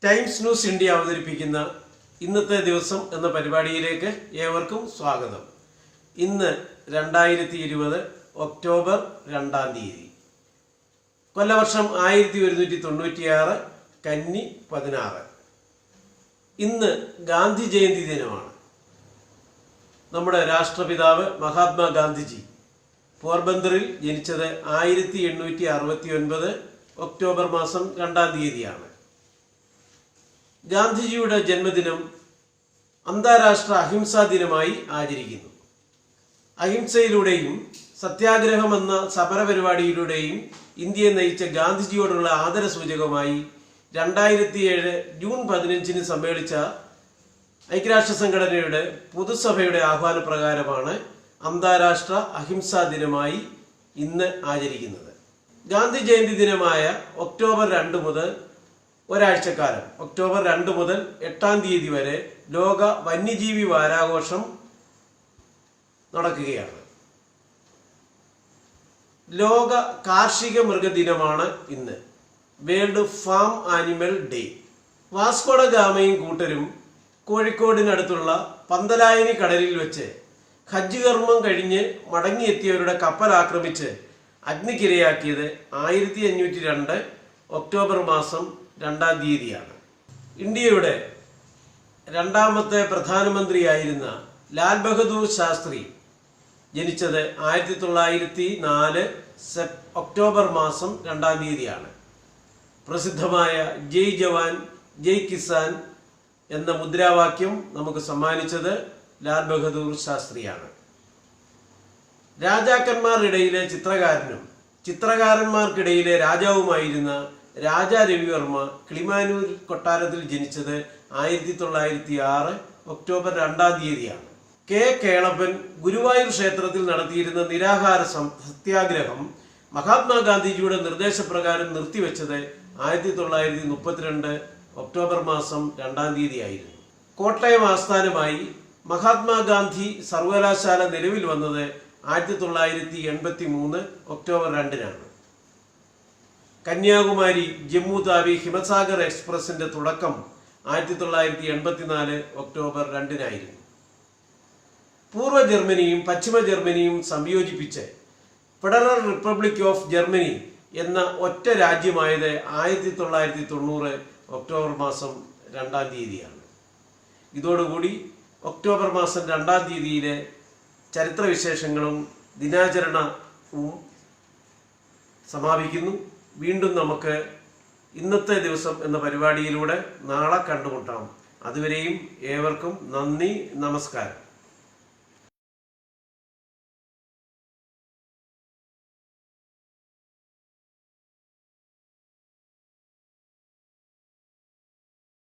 Times news India അവതരിപ്പിക്കുന്ന ഇന്നത്തെ ദിവസം എന്ന പരിപാടിയിലേക്ക് ഏവർക്കും സ്വാഗതം. ഇന്ന് 2020 ഒക്ടോബർ 2 കൊല്ലവർഷം 1196 കന്നി 16. ഇന്ന് ഗാന്ധി ജയന്തി ദിനമാണ്. നമ്മുടെ രാഷ്ട്രപിതാവ് മഹാത്മാഗാന്ധിജി പോർബന്തറിൽ ജനിച്ചത് 1869 ഒക്ടോബർ മാസം 2 ഗാന്ധിജിയുടെ ജന്മദിനം അന്താരാഷ്ട്ര അഹിംസാ ദിനമായി ആചരിക്കുന്നു. അഹിംസയിലൂടെയും സത്യാഗ്രഹം എന്ന സമരപരിപാടിയിലൂടെയും ഇന്ത്യയെ നയിച്ച ഗാന്ധിജിയോടുള്ള ആദരസൂചകമായി 2007 ജൂൺ 15 സമ്മേളിച്ച ഐക്യരാഷ്ട്ര സംഘടനയുടെ പൊതുസഭയുടെ ആഹ്വാനപ്രകാരമാണ് അന്താരാഷ്ട്ര അഹിംസാ ദിനമായി ഇന്ന് ആചരിക്കുന്നത്. ഗാന്ധി ജയന്തി ദിനമായ ഒക്ടോബർ 2 മുതൽ ഒരാഴ്ചക്കാലം ഒക്ടോബർ 2 മുതൽ 8 വരെ ലോക വന്യജീവി വാരാഘോഷം നടക്കുകയാണ്. ലോക കാർഷിക മൃഗദിനമാണ് ഇന്ന്. World farm animal day. Vasco da ഗാമയും കൂട്ടരും കോഴിക്കോടിനടുത്തുള്ള പന്തലായനി കടലിൽ വെച്ച് ഹജ്ജ് കർമ്മം കഴിഞ്ഞ് മടങ്ങിയെത്തിയവരുടെ കപ്പൽ ആക്രമിച്ച് അഗ്നിക്കിരയാക്കിയത് 1502 ഒക്ടോബർ മാസം 2 ഇന്ത്യയുടെ രണ്ടാമത്തെ പ്രധാനമന്ത്രിയായിരുന്ന ലാൽ ബഹദൂർ ശാസ്ത്രി ജനിച്ചത് 1904 ഒക്ടോബർ മാസം 2 പ്രസിദ്ധമായ ജയ് ജവാൻ ജയ് കിസാൻ എന്ന മുദ്രാവാക്യം നമുക്ക് സമ്മാനിച്ചത് ലാൽ ബഹദൂർ ശാസ്ത്രിയാണ്. രാജാക്കന്മാർക്കിടയിലെ ചിത്രകാരനും ചിത്രകാരന്മാർക്കിടയിലെ രാജാവുമായിരുന്ന രാജാ രവിവർമ്മ കിളിമാനൂർ കൊട്ടാരത്തിൽ ജനിച്ചത് 1906 ഒക്ടോബർ 2 കെ കേളപ്പൻ ഗുരുവായൂർ ക്ഷേത്രത്തിൽ നടത്തിയിരുന്ന നിരാഹാര സത്യാഗ്രഹം മഹാത്മാഗാന്ധിജിയുടെ നിർദ്ദേശപ്രകാരം നിർത്തിവെച്ചത് 1932 ഒക്ടോബർ മാസം 2 കോട്ടയം ആസ്ഥാനമായി മഹാത്മാഗാന്ധി സർവകലാശാല നിലവിൽ വന്നത് 1983 ഒക്ടോബർ 2 കന്യാകുമാരി ജമ്മു താവി ഹിമസാഗർ എക്സ്പ്രസിന്റെ തുടക്കം 1984 ഒക്ടോബർ 2 പൂർവ്വ ജർമ്മനിയും പശ്ചിമ ജർമ്മനിയും സംയോജിപ്പിച്ച് ഫെഡറൽ റിപ്പബ്ലിക് ഓഫ് ജർമ്മനി എന്ന ഒറ്റ രാജ്യമായത് 1990 ഒക്ടോബർ മാസം 2 ഇതോടുകൂടി ഒക്ടോബർ മാസം 2 ചരിത്രവിശേഷങ്ങളും ദിനാചരണവും സമാപിക്കുന്നു. വീണ്ടും നമുക്ക് ഇന്നത്തെ ദിവസം എന്ന പരിപാടിയിലൂടെ നാളെ കണ്ടുമുട്ടാം. അതുവരെയും ഏവർക്കും നന്ദി, നമസ്കാരം.